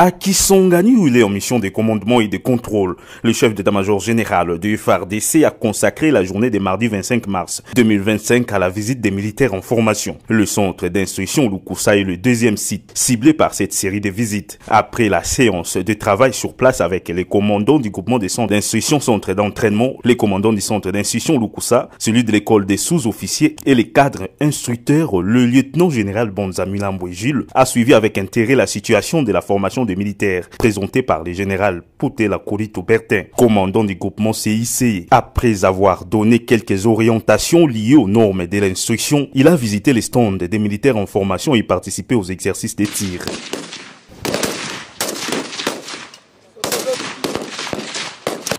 À Kisangani, où il est en mission de commandement et de contrôle, le chef d'état-major général du FARDC a consacré la journée de mardi 25 mars 2025 à la visite des militaires en formation. Le centre d'instruction Lukusa est le deuxième site ciblé par cette série de visites. Après la séance de travail sur place avec les commandants du groupement des centres d'instruction, centre d'entraînement, les commandants du centre d'instruction Lukusa, celui de l'école des sous-officiers et les cadres instructeurs, le lieutenant général Bonzamilambo Gilles a suivi avec intérêt la situation de la formation des militaires présentée par le général Poutela Korito Bertin, commandant du groupement CIC. Après avoir donné quelques orientations liées aux normes de l'instruction, il a visité les stands des militaires en formation et participé aux exercices de tir.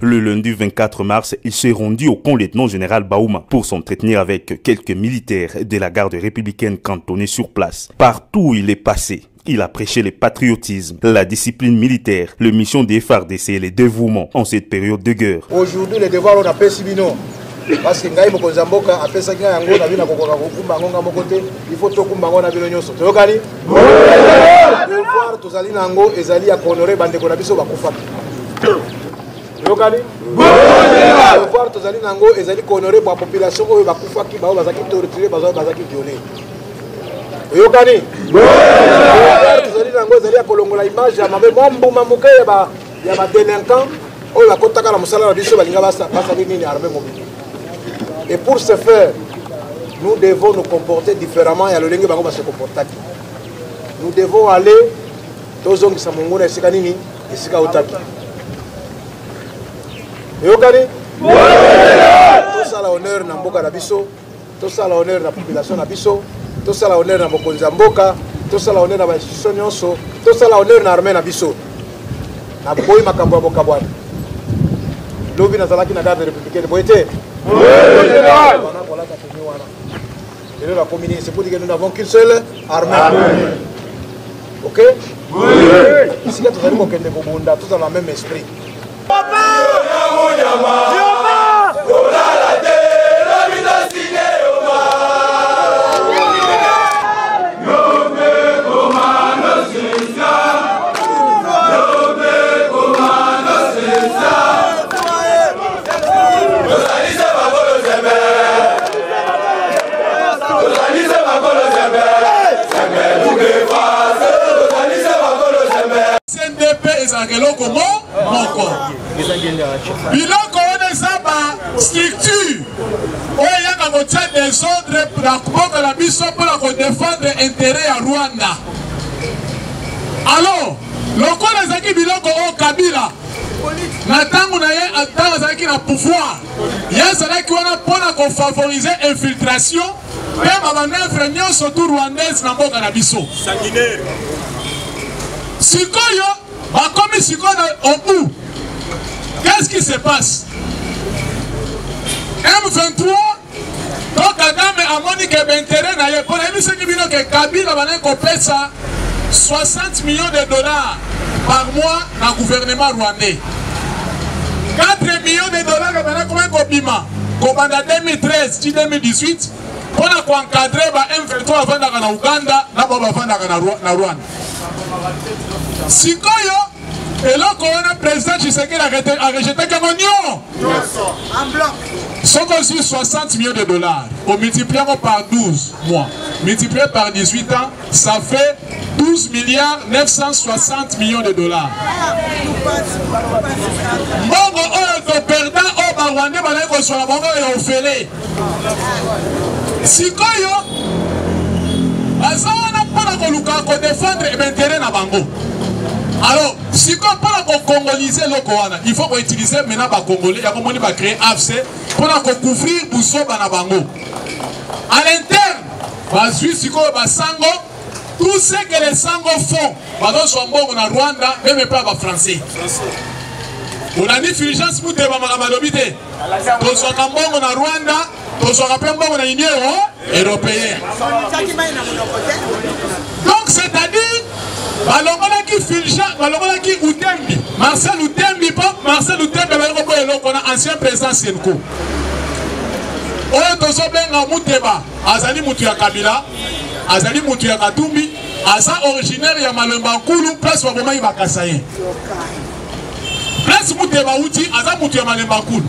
Le lundi 24 mars, il s'est rendu au camp lieutenant général Baouma pour s'entretenir avec quelques militaires de la garde républicaine cantonnés sur place. Partout où il est passé, il a prêché le patriotisme, la discipline militaire, le mission des FARDC et le dévouement en cette période de guerre. Aujourd'hui, le devoir on a fait Sibino. Parce que Ngaï Mokozamboka a fait ça, il faut tout kumbango na bino nyonso. Tokani? Devoir tozali nango ezali ya honorer bandeko na biso bakufa. Tokani? Devoir tozali nango ezali honorer ba population oyo bakufa ki ba bazaki torturer bazaki violer. Yokani? Tozali nango ezali ya kolongola image ya mabe mbuma muke ya ba délinquant oyo bakotaka na musala na biso balinga basa nini armée mobile. Et pour ce faire, nous devons nous comporter différemment. Nous devons aller dans les gens et tout ça l'honneur na mboka na biso, tout ça l'honneur na population na biso, tout ça l'honneur na mokonzi mboka, tout ça l'honneur na institution nyonso, tout ça l'honneur na armée na biso. Na boyi makambo ya boka bwana. Lobi na zalaki na garde républicaine boyete. C'est pour dire que nous n'avons qu'une seule armée. Ok? Oui. Ici, tous dans le même esprit. Biloko onezaba structure oya na kotia désordre na kuboko la biso pour défendre intérêt à Rwanda. Alors, lokola ezaki biloko o Kabila na tango na ye atanga ezalaki na pouvoir ye ezalaki wana mpona kofavoriser infiltration mpe bamanevre nyonso tu rwandaise na mboka na biso. Sikoyo bakomi sikoyo au bout. Qu'est-ce qui se passe? M23, donc Kagame a monique d'intérêt na ye. Pour la mise que Kabila va n'être 60 millions de dollars par mois dans le gouvernement rwandais. 4 millions de dollars va n'être Kobima. Kobanda 2013-2018 pour encadrer M23 avant d'aller en Ouganda, d'abord avant d'aller en Rwanda. Sikoyo. Et là, quand le président Tshisekedi a rejeté Cameroun, c'est aussi 60 millions de dollars. On multiplie par 12 mois. Multiplié par 18 ans, ça fait 12 milliards 960 millions de dollars. Bongo, on est perdant, on va rwandais, on est sur la bongo et on fait les. Si quoi, ça on a défendre l'intérêt de Bango. Alors, si on peut congoliser le Koana, il faut utiliser maintenant les Congolais, il faut créer AFC pour couvrir Bousso Banabango. À l'interne, tout ce que les Sango font, en Rwanda, même pas les Français. On a dit Fulgence Mouteba Malamalobité. Tous ceux qui sont en Rwanda, tous ceux qui sont en Union européenne. Donc, c'est-à-dire, balongolaki Fulgence, balongolaki Utembi, Marcel Utembi, ancien président Senko. Oyo tozobenga Muteba, azali mutu ya Kabila, azali mutu ya Katumbi, Asa originaire ya Malemba Nkulu place Waboma Ibakasaye. Place Mouteba Outi, Asa Moutu ya Malemba Nkulu.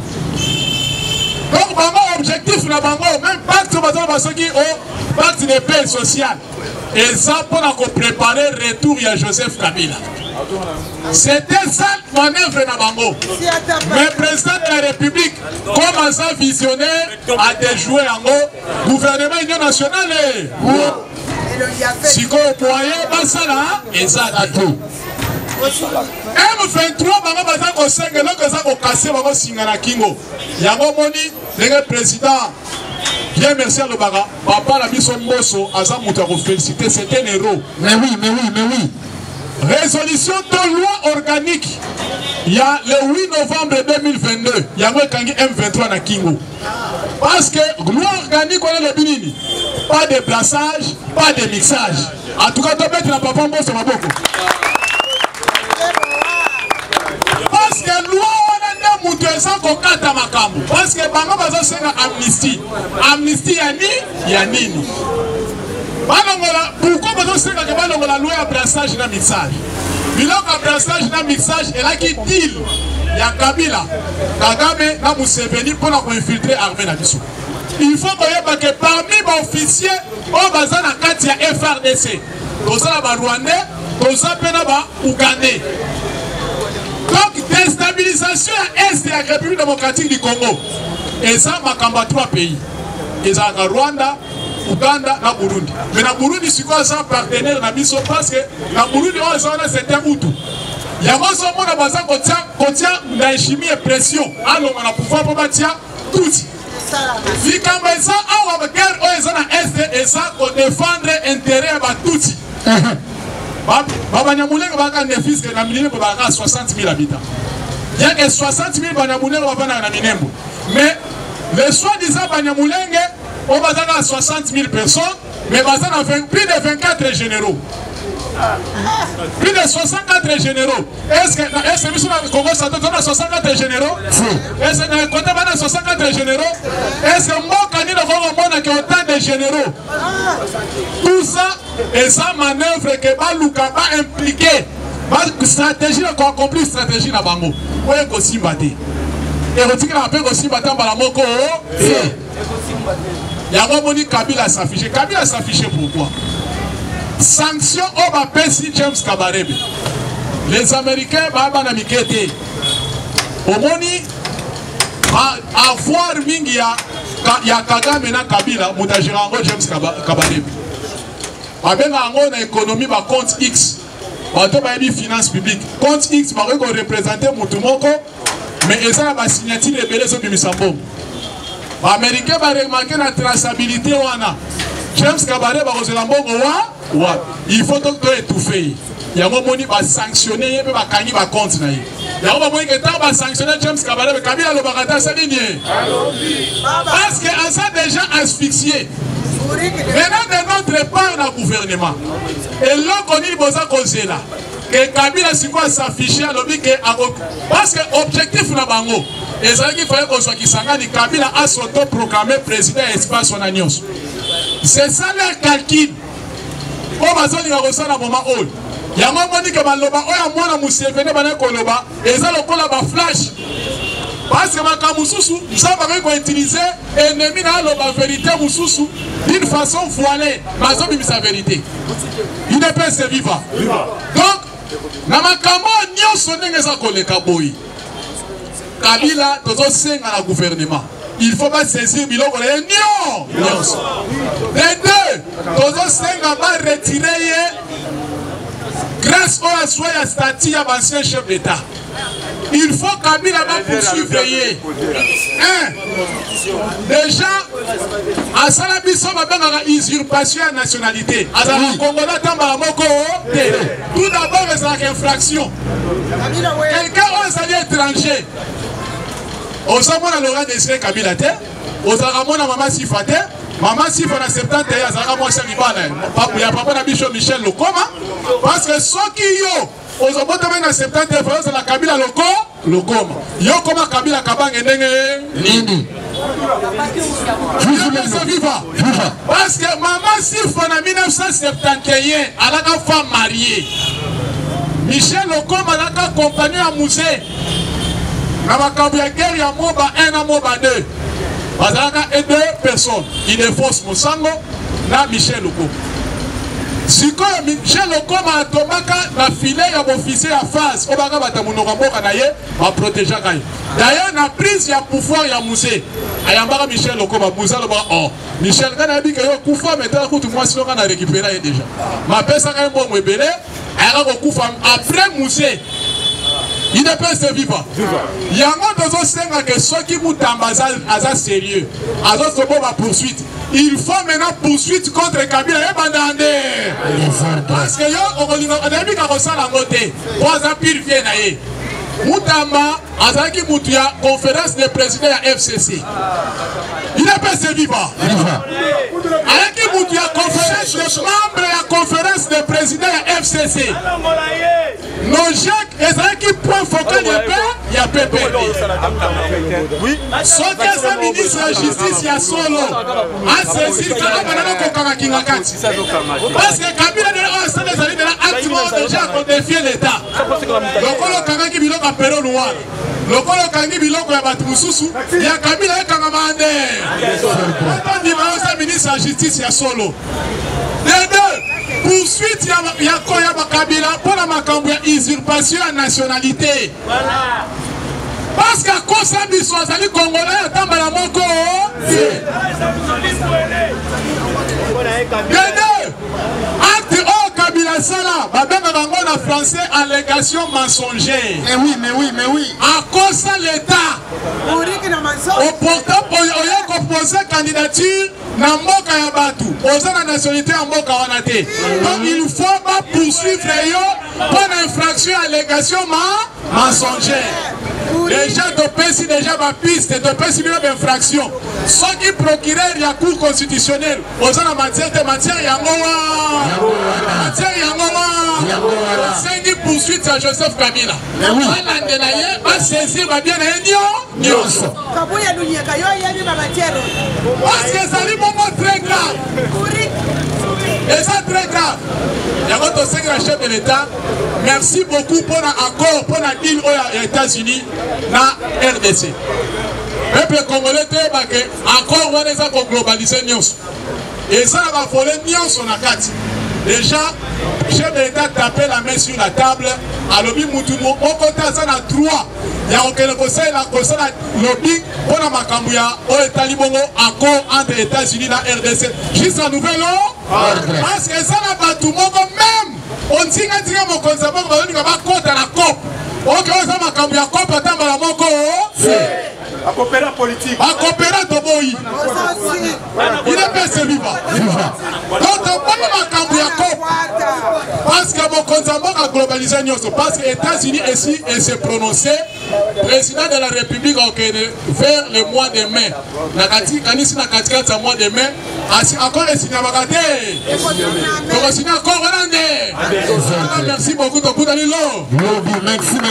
Donc, bango objectif na bango, même pacte au pacte de paix sociale. Et ça pour préparer le retour à Joseph Kabila. C'était ça manœuvre na bango. Mais le président de la République, comme un visionnaire, a déjoué en gouvernement Union nationale. Si vous voyez, ça là, et ça a tout. M23 bango baza ko senga no kaza ko kasser bango singana kingo. Yango moni le président bien merci à l'Obaga. Papa la biso mboso aza muta ko féliciter, c'était un héros. Mais oui. Résolution de loi organique. Il y a le 8 novembre 2022. Il y a un M23 na Kingo. Parce que loi organique, on a le binini. Pas de plaçage, pas de mixage. En tout cas, tu peux mettre la papa mboso maboko. Parce que loi on a mutu eza kokata makambo. Parce que bango bazo senga amnistie. Amnistie ya nini? Pourquoi bazo senga ke balongola loi ya brassage na mixage? Biloko ya brassage na mixage elaki deal ya Kabila, Kagame na Museveni pour ko infiltrer armée na biso. Il faut koyeba que parmi les officiers au baza na kati ya FRDC, tozala ba Rwandais, tozala pena ba Ougandais. Donc, déstabilisation à l'Est de la République démocratique du Congo. Et ça, ma 3 pays. Et ça, Rwanda, Ouganda, na Burundi. Mais na Burundi, c'est quoi ça partenaire na biso parce que na Burundi, on a certains Hutu. Il y a un monde qui contient la chimie et pression. Alors, on a pouvoir pour bâtir tout. Si comme ça, on va guerre à l'Est et ça, pour défendre l'intérêt à tout. Banyamulenge baka nefis que na Minembwe baka 60 000 habitants. Il y a que 60 000 Banyamulenge bana na Minembwe. Mais les soi-disant Banyamulenge on va à 60 000 personnes, mais basé dans plus de 24 généraux. Plus de 64 généraux. Est-ce que le Congo ça donne 64 généraux? Est-ce que le Côte d'Ivoire 64 généraux? Est-ce que moi quand il y a autant de généraux? Tout ça et ça manœuvre que Baluka va impliquer. Stratégie qu'on accomplit stratégie na bango. Oye ko simbate. Et retiki na pe ko simbate mbala moko. Yango moni Kabila s'afficher. Kabila s'afficher pourquoi? Sanction au Bapesi James Kabarebe. Les Américains baba na mikete. Omoni avoir mingi ya Kagame na Kabila mutajirango James Kabarebe. Babenga ngo na économie ba compte X. Bato ba yebi finance publique. Compte X ba ko représenter mutu moko mais eza ba signature ebele so bimisambo. Ba américain ba remarquer na traçabilité wana. James Kabarebe ba kozela mbongo wa il faut donc étouffer. Yango moni ba sanctionner yebe ba kangi ba compte na ye. Yango ba moni que tant ba sanctionner James Kabarebe Kabila lo bakata salinier. Parce que en ça déjà asphyxié. Maintenant de notre part dans le gouvernement. Et là qu'on dit boza kozela que Kabila si quoi s'afficher à l'objet parce que objectif na bango et ça qu'il fallait qu'on soit qui s'engage Kabila a s'auto-proclamé président espace on agnos. C'est ça leur calcul. On va se dire ça dans moment où il y a un moment que baloba oya mwana Museveni bana koloba et ça le kola ba flash. Parce que Makamususu, ça va utiliser ennemi dans la vérité Mususu d'une façon voilée. Mais ça sa vérité. Il ne peut se vivre. Donc, Namakamo n'y sonne ça koleka boy. Kabila tozo senga na gouvernement. Il faut pas saisir biloko le non. Les deux, tozo senga va retirer grâce au soin à statut à l'ancien chef d'État. Il faut Kabila va poursuivre. Déjà, à Salabiso, on a une usurpation à nationalité. À la Congolais, tout d'abord, c'est une infraction. Quelqu'un est allé étranger. On s'en va à l'oral de Kabila. On s'en va à Maman Sifate. Maman Sifate a 70 ans. Il y a papa Michel Lokoma. Parce que ceux qui ont aux abotaments à 70 ans, c'est la Kabila Lokoma. Yo comme Kabila Kabang et Nini. Viva. Parce que maman Sirfa en 1971, elle a une femme mariée. Michel Locom a accompagné à musée. Dans la guerre, il y a un an, deux. Parce qu'il y a deux personnes. Il est fausse Moussango, là Michel Locom. Si Michel Locom a tombé dans le filet, il y a un officier à face. Il y a un protéger. D'ailleurs, dans la prise, il y a pouvoir, il y a musée. Il y a Michel Locom, Michel, quand il a dit qu'il y a un coup fort, mais tout le monde a récupéré déjà. Ma personne a un bon mébélé. Après musée, il ne peut se vivre. Il y a un autre que ceux qui vous tambazent à sérieux, à d'autres poursuite. Il faut maintenant poursuite contre Kabila et Bandandé. Parce que on a dit qu'on a la montée. Trois ans pire viennent. Moutamba, Azaki Moutia, conférence des présidents à FCC. Il ne peut se vivre. Azaki Moutia, conférence des membres de la conférence des présidents à FCC. Nos Jacques, Azaki point focal, il y a PPD. Son casse ministre de la justice, il y a solo. À saisir, parce que Kabila a déjà défié l'État. Donc, on a Pero noir. Le colo kangi biloko ya batu mususu ya Kabila ya kangamande. On dit que le ministre de la justice ya solo. Les deux, poursuite ya Koya Kabila pour la makambo ya usurpation à nationalité. Parce qu'à cause de l'histoire, les Congolais attendent la moko. Les deux, acte Kabila Sala, en français, allégation mensongère. Mais oui. À cause de l'État, on a proposé candidature dans Mboka Yabatu, posé la nationalité en Mboka Wanate. Donc il faut pas poursuivre pour l'infraction allégation mensongère. Déjà de PSI déjà ma piste de PSI d'infraction. Ceux qui procureur la cour constitutionnelle, aux en matière de matière Yangowa. Matière Yangowa. 5 poursuites à Joseph Kabila. Va saisir va bien Nyos. Parce que ça est moment très grave. Et ça très grave. Il y a votre chef de l'État. Merci beaucoup pour l'accord, pour la deal aux États-Unis, la RDC. Le peuple congolais, encore on a globalisé Nyos. Et ça va voler Nyos on a 4. Déjà, le chef de l'État tapait la main sur la table. À l'objet Moutoumou, au côté ça a 3. Il y a aucun conseil, la conseil lobby pour la Macambouya, au État Libongo, accord entre les États-Unis et la RDC. Juste en nouvelle parce que ça n'a pas tout le monde même. On dit que mon conseil va contre la COP. Ok, ça m'a cambié à COP, attends, la moko. À coopérer politique. À coopérer de Boyi. Il est pas celui là. Donc, on va cambier à COP. Parce que mon conseil a globalisé parce que les États-Unis ici se prononcé. Président de la République vers le mois de mai. La mois de mai. Encore les signes à merci beaucoup.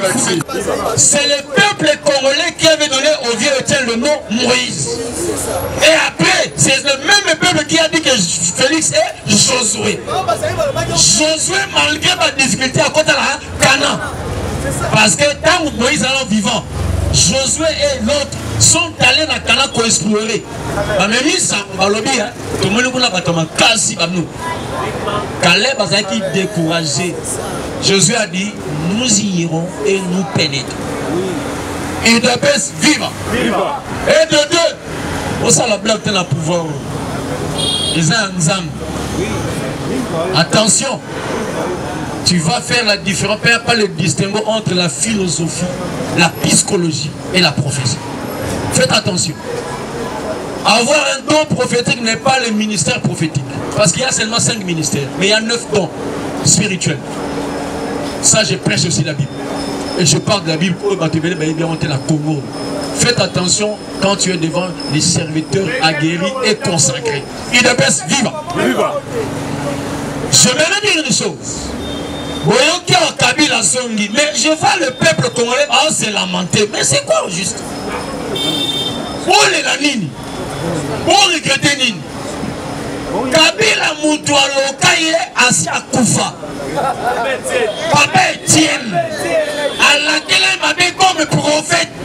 Merci. C'est le peuple congolais qui avait donné au vieux Etienne le nom Moïse. Et après, c'est le même peuple qui a dit que Félix est Josué. Josué, malgré ma difficulté à côté de la Canaan. Parce que tant que Moïse est vivant, Josué et l'autre sont allés dans Canaan pour explorer. Mais ça, tout le monde a quasi Caleb a été découragé. Josué a dit, nous y irons et nous pénétrons. Et de base, vivre. Et de deux, on s'en la blague de la pouvoir. Les uns. Attention, tu vas faire la différence, pas le distinguo entre la philosophie, la psychologie et la prophétie. Faites attention. Avoir un don prophétique n'est pas le ministère prophétique. Parce qu'il y a seulement 5 ministères. Mais il y a 9 dons spirituels. Ça, je prêche aussi la Bible. Et je parle de la Bible pour la Congo. Faites attention quand tu es devant les serviteurs aguerris et consacrés. Il ne baisse vivre. Je vais dire une chose. Mais je vois le peuple congolais se lamenter. Mais c'est quoi au juste? olela nini oregrete nini Kabila mutu aloka ye asi akufa Papa Etienne alakele mabe comme prophète.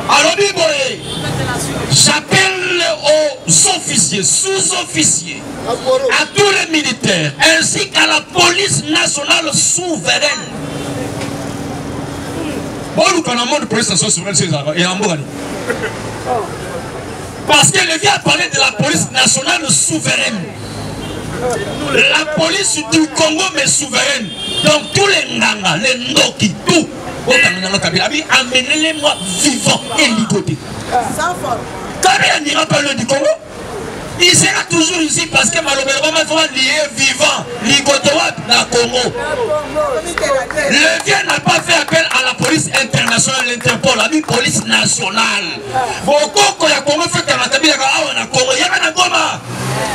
Alors biboye, j'appelle aux officiers, sous-officiers, à tous les militaires, ainsi qu'à la police nationale souveraine. Bon, nous connaissons la police nationale souveraine, et en Morani. Parce que le gars a parlé de la police nationale souveraine. La police du Congo mais souveraine. Donc tous les Nganga, les Ndoki, tout. Amenez-les-moi vivants et ligotés. Kabila n'ira pas loin du Congo. Il sera toujours ici parce que malheureusement il faut lier vivant, ligoté dans le Congo. Le vieux n'a pas fait appel à la police internationale, l'Interpol, la police nationale. Beaucoup quand le Congo fait que la Kabila a un Congo, il y a un Goma.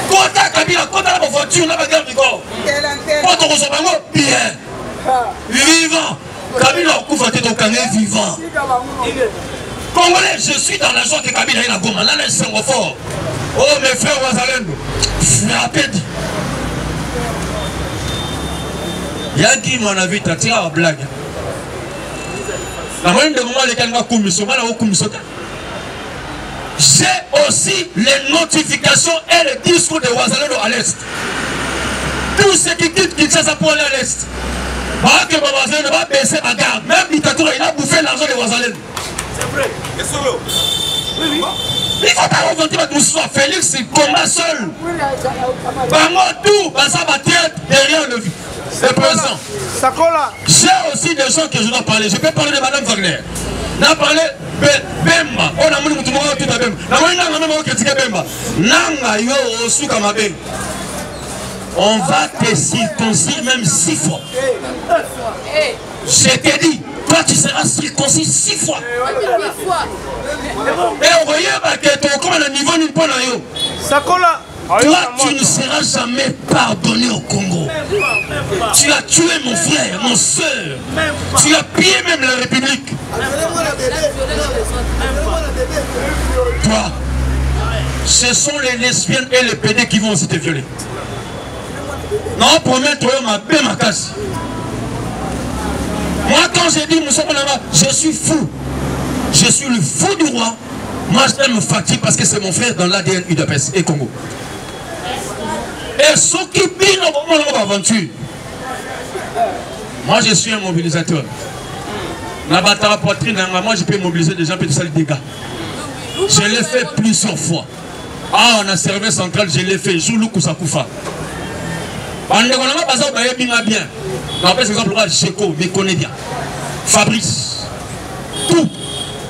Quand la Kabila, quand la voiture, on a un Congo. Quand on reçoit bien, vivant. Kabila Koufa te tokangé vivant. Congolais, je suis dans la joie que Kabila est la Goma. Là, les fort. Oh, mes frères Wazalendo, frappez. Yaki, mon avis, t'as tiré à blague. La moyenne de moment, les Kanga Koumiso, j'ai aussi les notifications et les discours de Wazalendo à l'Est. Tous ceux qui quittent Kinshasa pour aller à l'Est. Pas que Wazalendo ne va baisser la garde. Même Dictature, il a bouffé l'argent de Wazalendo. C'est vrai. Oui. Il faut pas revenir tout ça. Félix, il combat seul. Bango tout, ça va tête derrière le président. J'ai aussi des gens que je dois parler. Je peux parler de Madame Wagner. On a parlé de Bemba. On a dit tout à Bemba. On va te circoncire même 6 fois. Je t'ai dit, toi tu seras circoncis 6 fois. Et on voyait que tu as un niveau d'une bonne aïe. Toi, tu ne seras jamais pardonné au Congo. Tu as tué mon frère, mon soeur. Tu as pillé même la République. Toi, ce sont les lesbiennes et les PD qui vont aussi te violer. Non, promets-toi, ma casse. Moi, quand j'ai dit, je suis fou. Je suis le fou du roi. Moi, je me fatigue parce que c'est mon frère dans l'ADN UDPS et Congo. Et ceux qui pillent nos aventures. Moi, je suis un mobilisateur. Moi, je peux mobiliser des gens pour faire des dégâts. Je l'ai fait plusieurs fois. Ah, on a servi central, je l'ai fait. Joulou Koussakoufa. On a bien. Par exemple, Cheko, me connaît bien. Fabrice. Tout.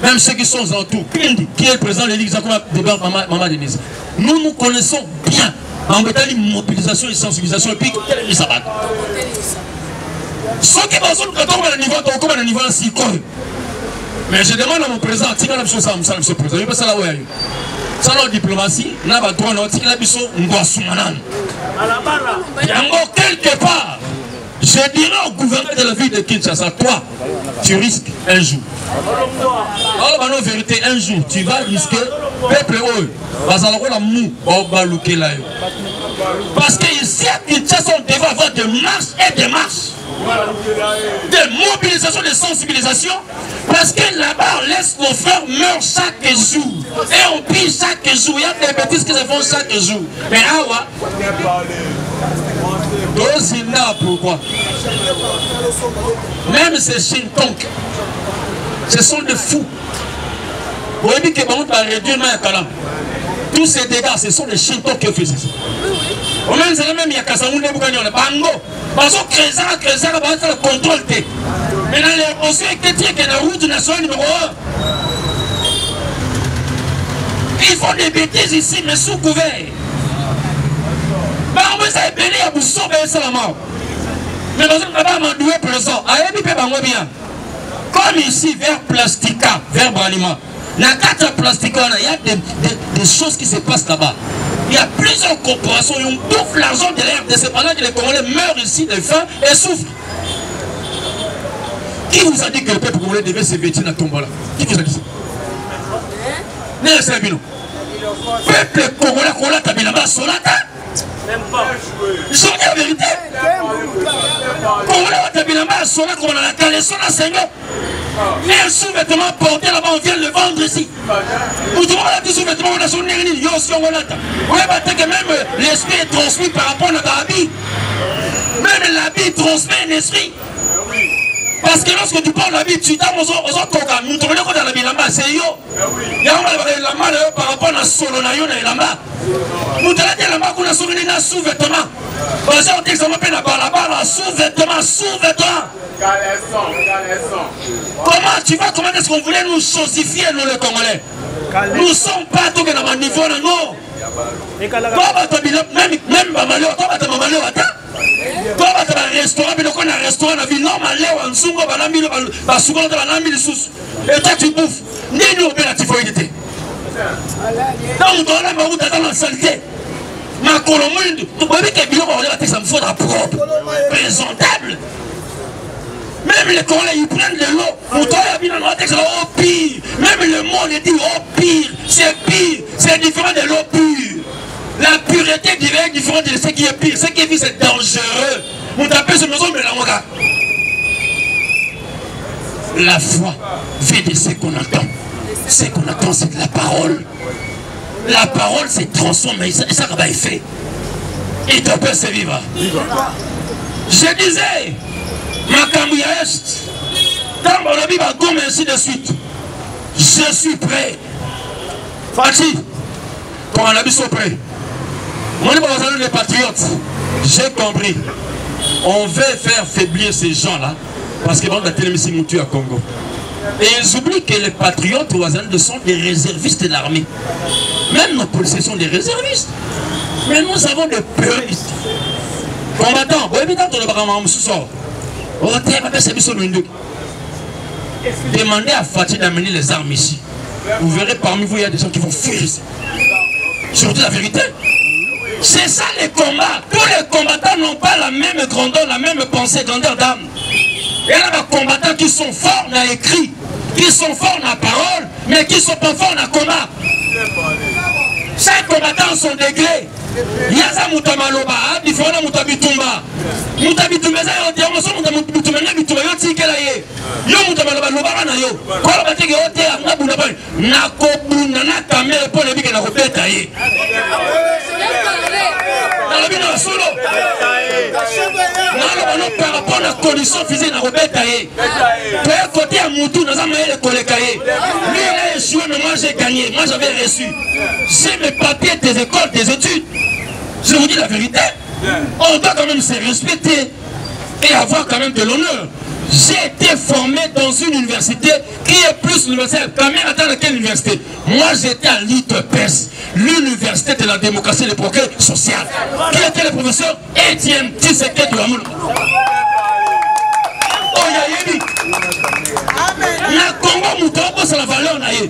Même ceux qui sont en tout. Qui est le président de l'Église de Maman Denise. Nous nous connaissons bien. En mettant une mobilisation et sensibilisation. Et puis, quel est le sabbat? Ceux qui vont à un niveau ainsi. Mais je demande à mon président, si la chose ça, monsieur le président, je ne sais pas où ça la diplomatie, n'a pas droit à quelque part, je dirais au gouverneur de la ville de Kinshasa, toi, tu risques un jour. Alors, la vérité, un jour, tu vas risquer, peuple, parce qu'ici à Kinshasa, on devait avoir des marches et des marches. De mobilisation, de sensibilisation, parce que là-bas on laisse nos frères meurent chaque jour et on pille chaque jour. Il y a des bêtises qui se font chaque jour. Mais awa, pourquoi? Même ces Shintonk, ce sont des fous. Vous voyez que on va réduire tous ces dégâts, ce sont des Shintonk qui ont fait ça. Au même il y a Kassamoun de Bougagnon, Bango. Parce que Crézara va être le contrôle. Mais dans les conseils qui est la route nationale numéro 1. Ils font des bêtises ici, mais sous couvert. Bango, ça est béni à Bousso, c'est la mort. Mais dans un cabane, on doit présent. Comme ici, vers Plastica, vers Bralima. Dans 4 Plastica, il y a des choses qui se passent là-bas. Il y a plusieurs corporations, ils bouffent l'argent de l'air. C'est pendant que les Congolais meurent ici de faim et souffrent. Qui vous a dit que le peuple congolais devait se vêtir dans Tombola? Qui vous a dit ça? N'est-ce pas Sabino? Peuple congolais, Kola Tabilamba, Solata. Même pas. Je dis la vérité. Congolais, Tabilamba, Solata, comme on a la caleçon, la Seigneur. Et un sous-vêtement porté là-bas, on vient le vendre ici. Pour tout le monde, a des sous-vêtements, on a son nez, il y a aussi un Wolata. Oui, que même l'esprit est transmis par rapport à l'habit. Même l'habit transmet un esprit. Parce que lorsque tu parles d'habit, tu t'as aux autres cas. Nous trouvons dans la bilamba, c'est yo. Il y a un lama par rapport à solo na yo na lama. Nous t'avons dit lama qu'on a souvenir d'un sous-vêtement. Parce qu'on dit que ça m'appelle la balabala, sous-vêtement, sous-vêtement. Comment tu vas, comment est-ce qu'on voulait nous chosifier, nous les Congolais? Nous ne sommes pas tous dans le niveau de nous. Même Bamaleo, toi, tu as Bamaleo, toi, tu as un restaurant, mais on a un restaurant, on a vu normalement, on a un souvent, on a un et toi, tu bouffes. Ni nous, on a la typhoïdité. Donc, on a ma route dans la saleté. Ma colombe, tu vois que les bilans, on a ça me faut la propre, présentable. Même les Congolais, ils prennent de l'eau. Pour toi, il y a un texte au pire. Même le monde dit au pire. C'est pire. C'est différent de l'eau pure. La pureté est différente de ce qui est pire. Ce qui est pire, c'est dangereux. On t'appelle ce maison, mais là, on regarde. La foi vient de ce qu'on entend. Ce qu'on entend, c'est de la parole. La parole, c'est transformé. Ça va être fait. Et ton père, c'est vivre. Je disais. Makambu ya Est, quand on a mis ma gomme ainsi de suite, je suis prêt. Fatih, quand on a mis son prêt, on est pas les patriotes, j'ai compris. On veut faire faiblir ces gens-là, parce qu'ils vont la télévision Moutu à Congo. Et ils oublient que les patriotes sont des réservistes de l'armée. Même nos policiers sont des réservistes. Mais nous avons des péristes. Combattants, vous évidemment, on a mis ce soir. Demandez à Fatih d'amener les armes ici. Vous verrez parmi vous, il y a des gens qui vont fuir ici. Surtout la vérité. C'est ça les combats. Tous les combattants n'ont pas la même grandeur, la même pensée, grandeur d'âme. Il y a des combattants qui sont forts dans l'écrit, qui sont forts dans la parole, mais qui ne sont pas forts dans le combat. Chaque combattant a son degré. Il y a ça Moutamaloba, différent Moutabitumba. Moutabitumba, il y a Moutabitumba, yo Moutamaloba, Lobara yo. Quoi la bataille est à Nabounaba, Nakobuna, Nakamel, pour les bigs et la robeta. Dans le bino solo. Par rapport à la condition physique de la robeta. Pour côté à Moutou, nous avons les collègues. Lui, il a échoué, mais moi j'ai gagné. Moi j'avais reçu. J'ai mes papiers des écoles, des études. Je vous dis la vérité. On doit quand même se respecter et avoir quand même de l'honneur. J'ai été formé dans une université qui est plus universitaire. Camille attend quelle université? Moi j'étais à l'ITEPES, l'université de la démocratie et du progrès social. Qui était le professeur Etienne Tshisekedi de la Moule. Na Congo Moutombo c'est la valeur naïe.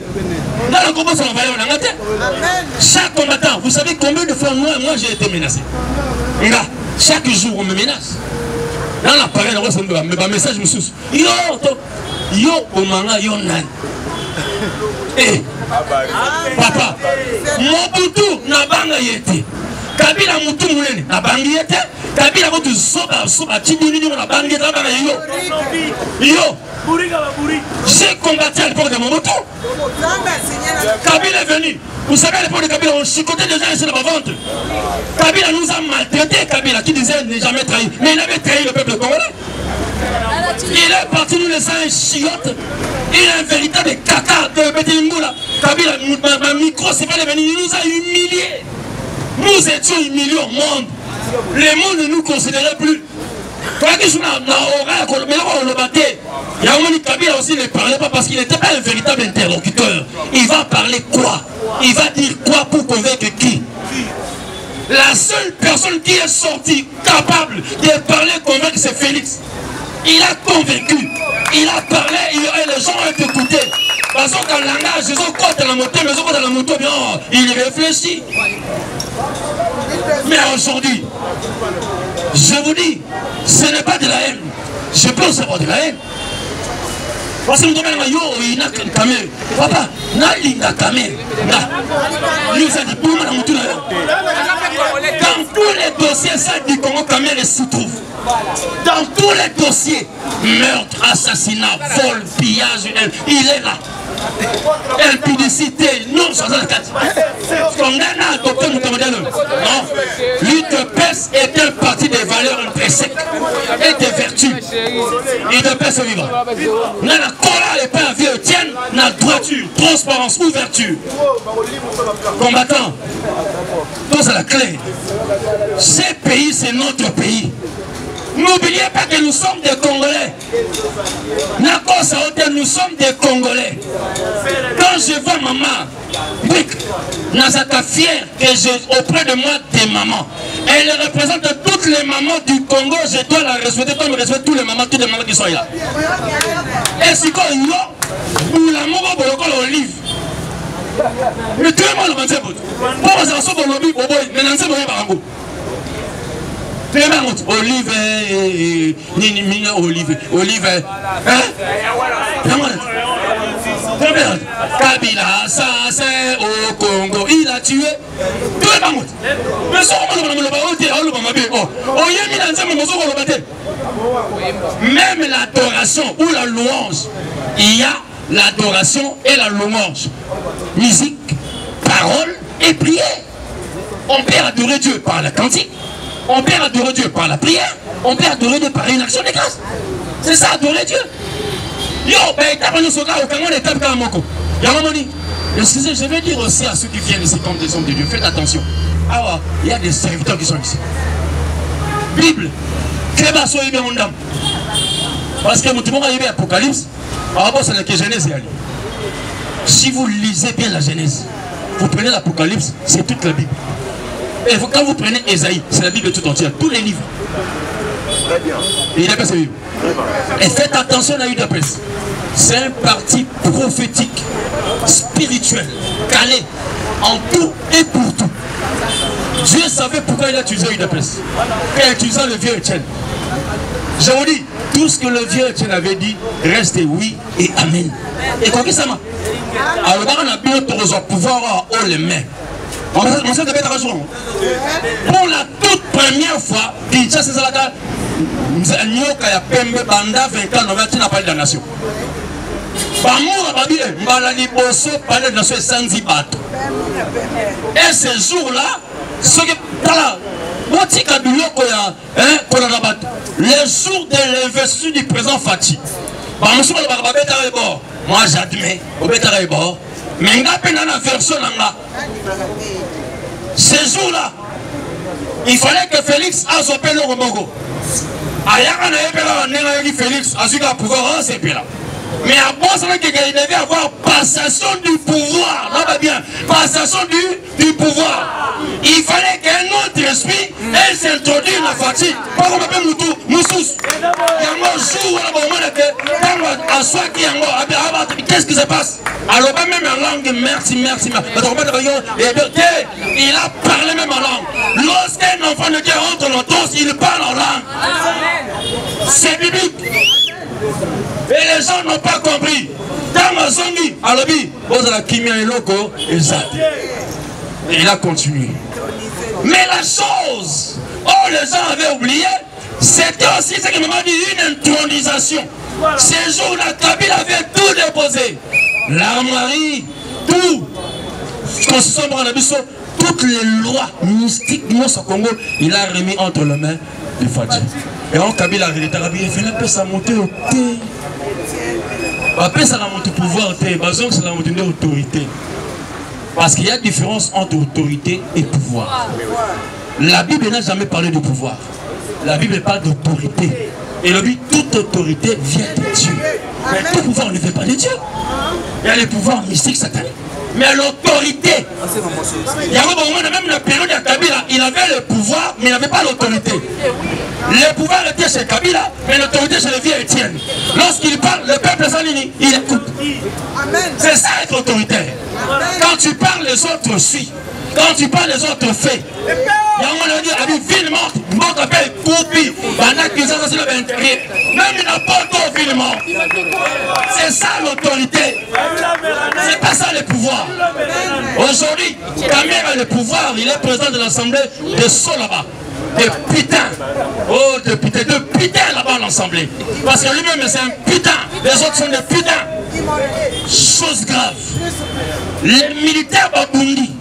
Dans le Congo c'est la valeur naïe. Chaque combattant, vous savez combien de fois moi j'ai été menacé. Là, chaque jour on me menace. Dans l'appareil, on me message me sous. Yo, au manga, yo nan. Eh, papa, Mobutu n'a pas yété. Kabila Moutou Moulene n'a pas yété. Kabila Moutou Soba, Tibini n'a pas yété. Yo, j'ai combattu à l'époque de Mobutu. Kabila est venu. Vous savez, à l'époque de Kabila, on chicotait déjà ici dans ma vente. Kabila nous a maltraité, Kabila, qui disait ne jamais trahi. Mais il avait trahi le peuple congolais. Il est parti nous laisser un chiotte. Il est un véritable caca de Bétimboula. Kabila, ma micro, c'est pas venu, il nous a humiliés. Nous étions humiliés au monde. Le monde ne nous considérait plus. Kabila aussi ne parlait pas parce qu'il n'était pas un véritable interlocuteur. Il va parler quoi? Il va dire quoi pour convaincre qui? La seule personne qui est sortie capable de parler et convaincre, c'est Félix. Il a convaincu, il a parlé et les gens ont écouté. Parce que dans le langage, ils ont quoi dans la moto, mais ils ont quoi dans la moto, bien, il réfléchit. Mais aujourd'hui, je vous dis, ce n'est pas de la haine. Je peux savoir de la haine. Parce que nous avons une caméra. Papa, n'a caméra. Dans tous les dossiers, ça du Congo, caméra se trouve. Dans tous les dossiers, meurtre, assassinat, vol, pillage, il est là. Impudicité, non, 64. Non, l'UDPS est un parti des valeurs intrinsèques et des vertus. L'UDPS est vivant. N'a la colère et pas vieux tienne, n'a droiture, transparence, ouverture. Combattants, tout c'est la clé. Ces pays, c'est notre pays. N'oubliez pas que nous sommes des Congolais. Nous sommes des Congolais. Quand je vois maman, Nazaka fière que j'ai auprès de moi des mamans. Elle représente toutes les mamans du Congo. Je dois la respecter comme je respecte toutes les mamans qui sont là. Et si quand il y a, ou la maman pour le olive. Mais tout le monde le fait. Pour les enfants, on l'a vu, mais non, c'est pas un Olive, Olive, hein? Kabila, ça c'est au Congo, il a tué tout le monde. Mais ça, même l'adoration ou la louange, il y a l'adoration et la louange. Musique, parole et prière. On peut adorer Dieu par la cantique. On peut adorer Dieu par la prière, on peut adorer Dieu par une action de grâce. C'est ça, adorer Dieu. Yo, excusez, je vais dire aussi à ceux qui viennent ici comme des hommes de Dieu, faites attention. Ah, il y a des serviteurs qui sont ici. Bible, parce que nous avons l'Apocalypse, c'est la Genèse. Si vous lisez bien la Genèse, vous prenez l'Apocalypse, c'est toute la Bible. Et quand vous prenez Ésaïe, c'est la Bible tout entière, tous les livres. Très bien. Et UDPS est vivre. Et faites attention à UDPS. C'est un parti prophétique, spirituel, calé, en tout et pour tout. Dieu savait pourquoi il a utilisé UDPS. Il a utilisé le vieux Etienne. Je vous dis, tout ce que le vieux Etienne avait dit, restez oui et amen. Et quoi que ça m'a. Alors, on a bien le pouvoir haut les mains. Pour la toute première fois, Kinshasa Zalaka, Nyoka ya Pembe Banda 20 ans, on n'a pas de la nation. Bamour Babile, Mbalali Bosso, parler de la nation sans bateau. Et ce jour-là, ce qui est là, le jour de l'investiture du président Fati, moi j'admets, mais il y a une version là. Ce jour-là, il fallait que Félix Azopé le Romogo. Félix a pouvoir là. Mais à quoi ça qu'il devait avoir passation du pouvoir. Non, pas bien. Passation du pouvoir. Il fallait qu'un autre esprit s'introduise dans la fatigue. Pas comme on appelle Moussous. Qu'est-ce qui se passe? Alors, même en langue, merci. Il a parlé même en langue. Lorsqu'un enfant de Dieu entre nos dos, il parle en langue. C'est biblique. Et les gens n'ont pas compris. Dans ma zone, alors, vous avez Kimia et Loco, et il a continué. Mais la chose, les gens avaient oublié, c'était aussi ce que m'a dit, une intronisation. Ces jours-là, Kabila avait tout déposé. L'armoirie, tout. Toutes les lois mystiques au Congo, il a remis entre les mains de Fadji. Et on Kabila il fait un peu sa montée au thé. Après ça la montée au pouvoir, c'est la montée de l'autorité. Parce qu'il y a différence entre autorité et pouvoir. La Bible n'a jamais parlé de pouvoir. La Bible parle d'autorité. Et le but, toute autorité vient de Dieu. Mais tout pouvoir ne vient pas de Dieu. Il y a les pouvoirs mystiques sataniques. Mais l'autorité, il y avait même la période de Kabila, il avait le pouvoir, mais il n'avait pas l'autorité. Le pouvoir était chez Kabila, mais l'autorité chez le vieux Étienne. Lorsqu'il parle, le peuple s'aligne, il écoute. C'est ça être autoritaire. Quand tu parles, les autres suivent. Quand tu parles, les autres faits. Il y a un moment donné, ville morte, appelle quoi? Koupi, Banaki, ça c'est l'intérieur. Même il n'a pas d'autre fillement. C'est ça l'autorité. C'est pas ça le pouvoir. Aujourd'hui, Kamel a le pouvoir, il est président de l'Assemblée de Solaba. De putain. Oh, de putain là-bas à l'Assemblée. Parce que lui-même c'est un putain. Les autres sont des putains. Chose grave. Les militaires Babundi.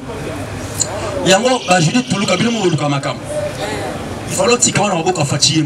Yango, je dis tout le cabinet, il faut que tu aies un fatigué.